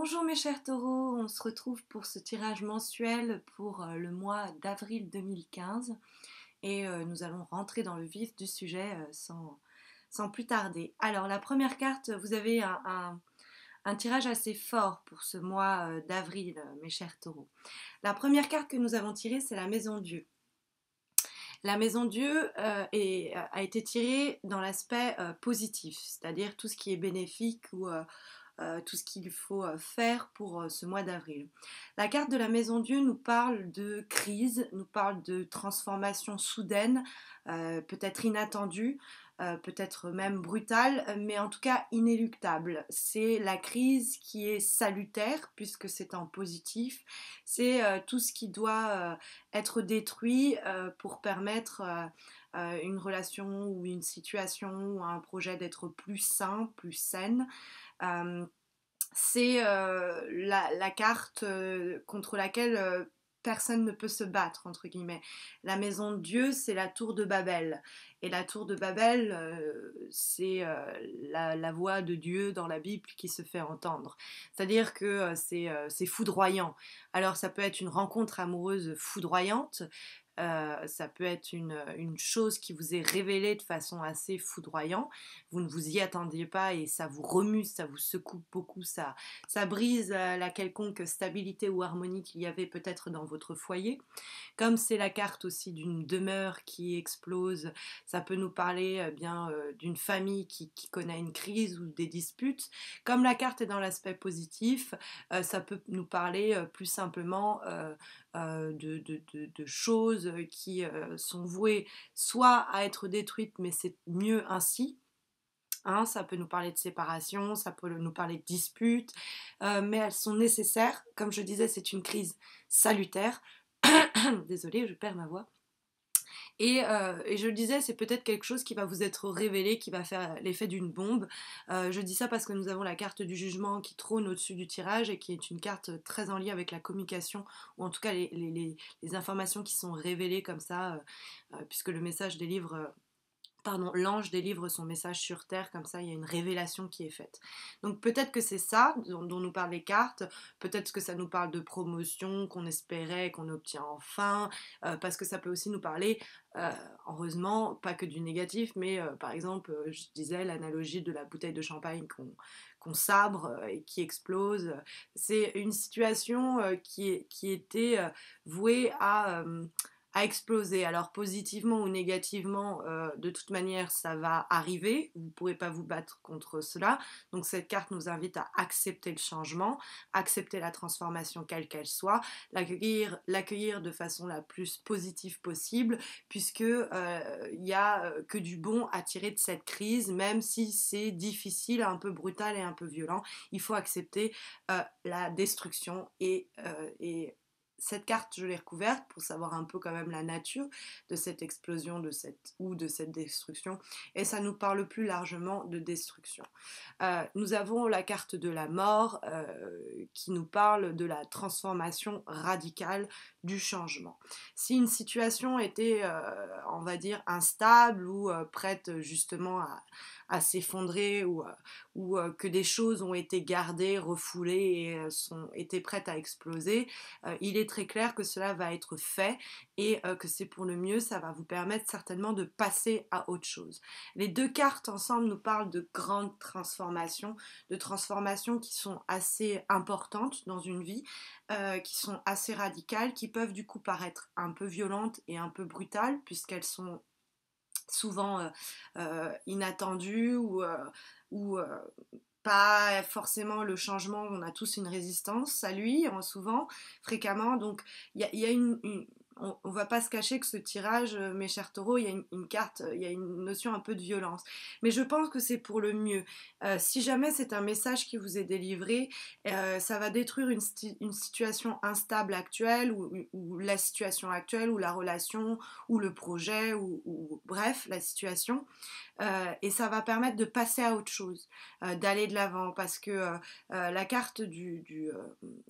Bonjour mes chers taureaux, on se retrouve pour ce tirage mensuel pour le mois d'avril 2015 et nous allons rentrer dans le vif du sujet sans plus tarder. Alors la première carte, vous avez un tirage assez fort pour ce mois d'avril, mes chers taureaux. La première carte que nous avons tirée, c'est la maison Dieu. La maison Dieu a été tirée dans l'aspect positif, c'est-à-dire tout ce qui est bénéfique ou tout ce qu'il faut faire pour ce mois d'avril. La carte de la Maison Dieu nous parle de crise, nous parle de transformation soudaine, peut-être inattendue, peut-être même brutale, mais en tout cas inéluctable. C'est la crise qui est salutaire, puisque c'est en positif. C'est tout ce qui doit être détruit pour permettre une relation ou une situation ou un projet d'être plus sain, plus saine. C'est la carte contre laquelle personne ne peut se battre, entre guillemets. La maison de Dieu, c'est la tour de Babel. Et la tour de Babel, c'est la voix de Dieu dans la Bible qui se fait entendre. C'est-à-dire que c'est foudroyant. Alors ça peut être une rencontre amoureuse foudroyante, ça peut être une chose qui vous est révélée de façon assez foudroyante. Vous ne vous y attendiez pas et ça vous remue, ça vous secoue beaucoup, ça brise la quelconque stabilité ou harmonie qu'il y avait peut-être dans votre foyer. Comme c'est la carte aussi d'une demeure qui explose, ça peut nous parler d'une famille qui connaît une crise ou des disputes. Comme la carte est dans l'aspect positif, ça peut nous parler plus simplement de choses qui sont vouées soit à être détruites, mais c'est mieux ainsi. Hein, ça peut nous parler de séparation, ça peut nous parler de disputes, mais elles sont nécessaires. Comme je disais, c'est une crise salutaire. Désolée, je perds ma voix. Et je le disais, c'est peut-être quelque chose qui va vous être révélé, qui va faire l'effet d'une bombe. Je dis ça parce que nous avons la carte du jugement qui trône au-dessus du tirage et qui est une carte très en lien avec la communication, ou en tout cas les informations qui sont révélées comme ça, puisque le message des livres l'ange délivre son message sur Terre, comme ça il y a une révélation qui est faite. Donc peut-être que c'est ça dont nous parlent les cartes, peut-être que ça nous parle de promotion qu'on espérait, qu'on obtient enfin, parce que ça peut aussi nous parler, heureusement, pas que du négatif, mais par exemple, je disais l'analogie de la bouteille de champagne qu'on sabre et qui explose. C'est une situation qui était vouée à exploser. Alors positivement ou négativement, de toute manière, ça va arriver. Vous ne pourrez pas vous battre contre cela. Donc cette carte nous invite à accepter le changement, accepter la transformation quelle qu'elle soit, l'accueillir de façon la plus positive possible, puisque il y a que du bon à tirer de cette crise, même si c'est difficile, un peu brutal et un peu violent. Il faut accepter la destruction et cette carte, je l'ai recouverte pour savoir un peu quand même la nature de cette explosion, de cette destruction. Et ça nous parle plus largement de destruction. Nous avons la carte de la mort qui nous parle de la transformation radicale du changement. Si une situation était, on va dire, instable ou prête justement à s'effondrer ou que des choses ont été gardées, refoulées et étaient prêtes à exploser, il est très clair que cela va être fait et que c'est pour le mieux, ça va vous permettre certainement de passer à autre chose. Les deux cartes ensemble nous parlent de grandes transformations, de transformations qui sont assez importantes dans une vie, qui sont assez radicales, qui peuvent du coup paraître un peu violentes et un peu brutales puisqu'elles sont souvent inattendues ou pas forcément le changement, on a tous une résistance à lui, souvent, fréquemment, donc il y a on va pas se cacher que ce tirage, mes chers taureaux, il y a une carte, il y a une notion un peu de violence. Mais je pense que c'est pour le mieux. Si jamais c'est un message qui vous est délivré, ça va détruire une situation instable actuelle, ou la situation actuelle, ou la relation, ou le projet, ou bref, la situation. Et ça va permettre de passer à autre chose, d'aller de l'avant, parce que la carte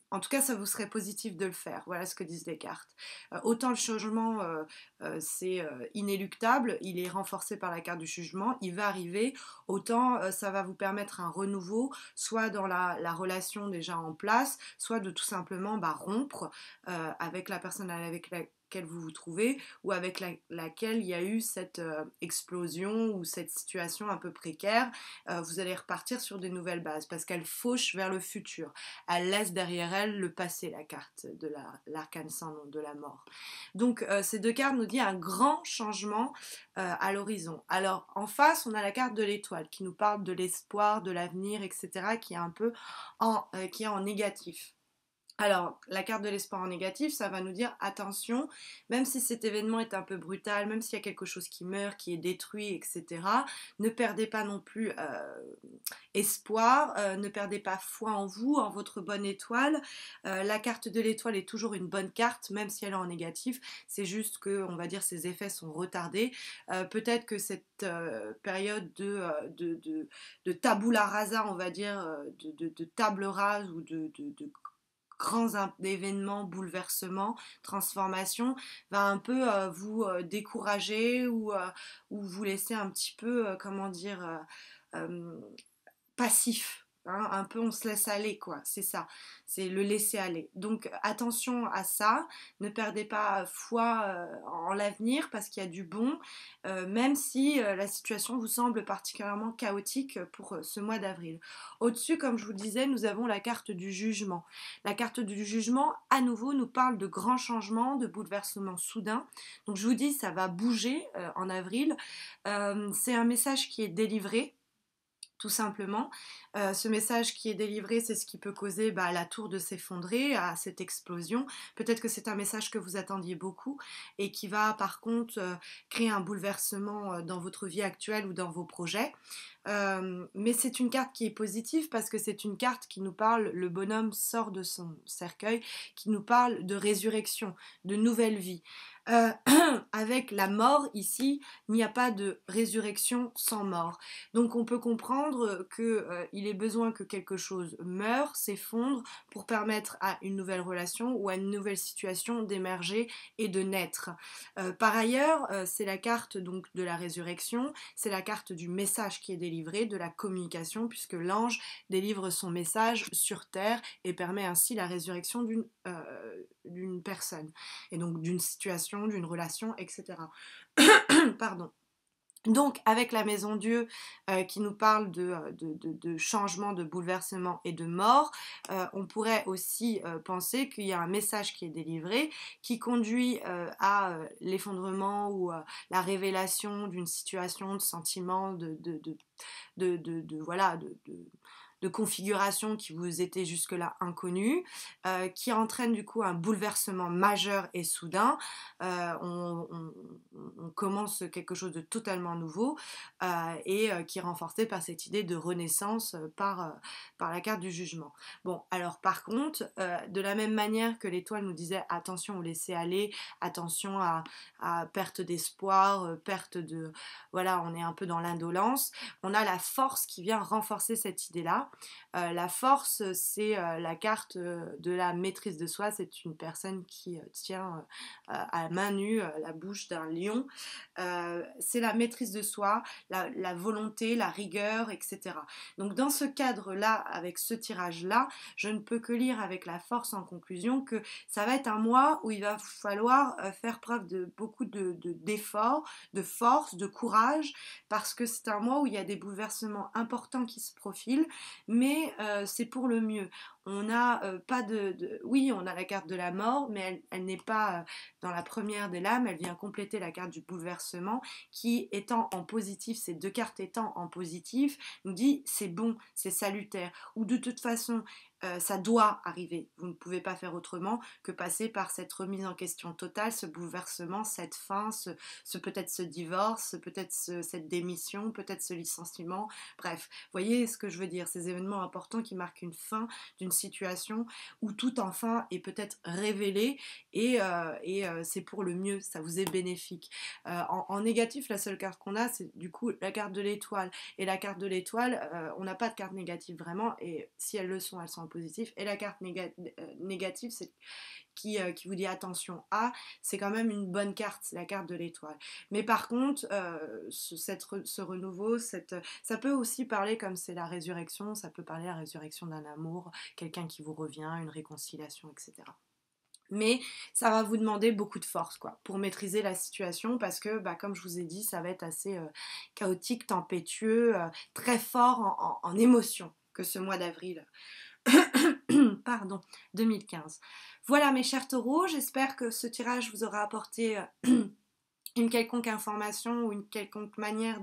en tout cas ça vous serait positif de le faire, voilà ce que disent les cartes. autant le changement c'est inéluctable, il est renforcé par la carte du jugement, il va arriver, autant ça va vous permettre un renouveau, soit dans la relation déjà en place, soit de tout simplement rompre avec la personne avec laquelle vous vous trouvez ou avec laquelle il y a eu cette explosion ou cette situation un peu précaire. Vous allez repartir sur des nouvelles bases parce qu'elle fauche vers le futur. Elle laisse derrière elle le passé, la carte de l'arcane sans nom, de la mort. Donc ces deux cartes nous disent un grand changement à l'horizon. Alors en face, on a la carte de l'étoile qui nous parle de l'espoir, de l'avenir, etc., qui est un peu qui est en négatif. Alors, la carte de l'espoir en négatif, ça va nous dire attention, même si cet événement est un peu brutal, même s'il y a quelque chose qui meurt, qui est détruit, etc., ne perdez pas non plus espoir, ne perdez pas foi en vous, en votre bonne étoile. La carte de l'étoile est toujours une bonne carte, même si elle est en négatif. C'est juste que, on va dire, ses effets sont retardés. Peut-être que cette période de tabula rasa, on va dire, de table rase ou de grands événements, bouleversements, transformations, va un peu vous décourager ou vous laisser un petit peu, comment dire, euh, passif. Hein, un peu on se laisse aller quoi, c'est ça, c'est le laisser aller. Donc attention à ça, ne perdez pas foi en l'avenir parce qu'il y a du bon, même si la situation vous semble particulièrement chaotique pour ce mois d'avril. Au-dessus, comme je vous le disais, nous avons la carte du jugement. La carte du jugement, à nouveau, nous parle de grands changements, de bouleversements soudains. Donc je vous dis, ça va bouger en avril. C'est un message qui est délivré tout simplement. Ce message qui est délivré, c'est ce qui peut causer la tour de s'effondrer, à cette explosion. Peut-être que c'est un message que vous attendiez beaucoup et qui va par contre créer un bouleversement dans votre vie actuelle ou dans vos projets. Mais c'est une carte qui est positive parce que c'est une carte qui nous parle, le bonhomme sort de son cercueil, qui nous parle de résurrection, de nouvelle vie. Avec la mort ici, il n'y a pas de résurrection sans mort. Donc on peut comprendre qu'il est besoin que quelque chose meure, s'effondre pour permettre à une nouvelle relation ou à une nouvelle situation d'émerger et de naître. Par ailleurs, c'est la carte donc de la résurrection, c'est la carte du message qui est délivré, de la communication, puisque l'ange délivre son message sur terre et permet ainsi la résurrection d'une personne et donc d'une situation, d'une relation, etc. Pardon. Donc, avec la Maison Dieu qui nous parle de changement, de bouleversement et de mort, on pourrait aussi penser qu'il y a un message qui est délivré qui conduit à l'effondrement ou la révélation d'une situation, de sentiment, voilà, de configuration qui vous était jusque-là inconnue, qui entraîne du coup un bouleversement majeur et soudain. On commence quelque chose de totalement nouveau et qui est renforcé par cette idée de renaissance par la carte du jugement. Bon, alors par contre, de la même manière que l'étoile nous disait attention au laisser aller, attention à perte d'espoir, perte de... Voilà, on est un peu dans l'indolence. On a la force qui vient renforcer cette idée-là. La force, c'est la carte de la maîtrise de soi. C'est une personne qui tient à main nue la bouche d'un lion. C'est la maîtrise de soi, la volonté, la rigueur, etc. Donc dans ce cadre-là, avec ce tirage-là, je ne peux que lire avec la force en conclusion que ça va être un mois où il va falloir faire preuve de beaucoup d'efforts, de force, de courage, parce que c'est un mois où il y a des bouleversements importants qui se profilent, mais c'est pour le mieux. On n'a pas Oui, on a la carte de la mort, mais elle n'est pas dans la première des lames, elle vient compléter la carte du bouleversement qui, étant en positif, ces deux cartes étant en positif, nous dit c'est bon, c'est salutaire, ou de toute façon, ça doit arriver. Vous ne pouvez pas faire autrement que passer par cette remise en question totale, ce bouleversement, cette fin, peut-être ce divorce, peut-être cette démission, peut-être ce licenciement. Bref, voyez ce que je veux dire, ces événements importants qui marquent une fin d'une situation où tout enfin est peut-être révélé et c'est pour le mieux, ça vous est bénéfique. En négatif, la seule carte qu'on a, c'est du coup la carte de l'étoile. Et la carte de l'étoile, on n'a pas de carte négative vraiment, et si elles le sont, elles sont en positif. Et la carte négative, c'est qui vous dit attention à, c'est quand même une bonne carte, c'est la carte de l'étoile. Mais par contre, ce renouveau, ça peut aussi parler, comme c'est la résurrection, ça peut parler de la résurrection d'un amour, quelqu'un qui vous revient, une réconciliation, etc. Mais ça va vous demander beaucoup de force quoi, pour maîtriser la situation parce que, comme je vous ai dit, ça va être assez chaotique, tempétueux, très fort en émotion que ce mois d'avril. Pardon, 2015. Voilà mes chers taureaux, j'espère que ce tirage vous aura apporté une quelconque information ou une quelconque manière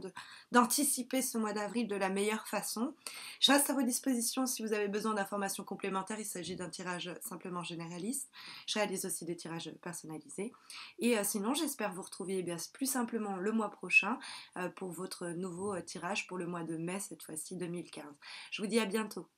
d'anticiper ce mois d'avril de la meilleure façon. Je reste à vos dispositions si vous avez besoin d'informations complémentaires. Il s'agit d'un tirage simplement généraliste. Je réalise aussi des tirages personnalisés. Et sinon, j'espère vous retrouver plus simplement le mois prochain pour votre nouveau tirage pour le mois de mai, cette fois-ci 2015. Je vous dis à bientôt.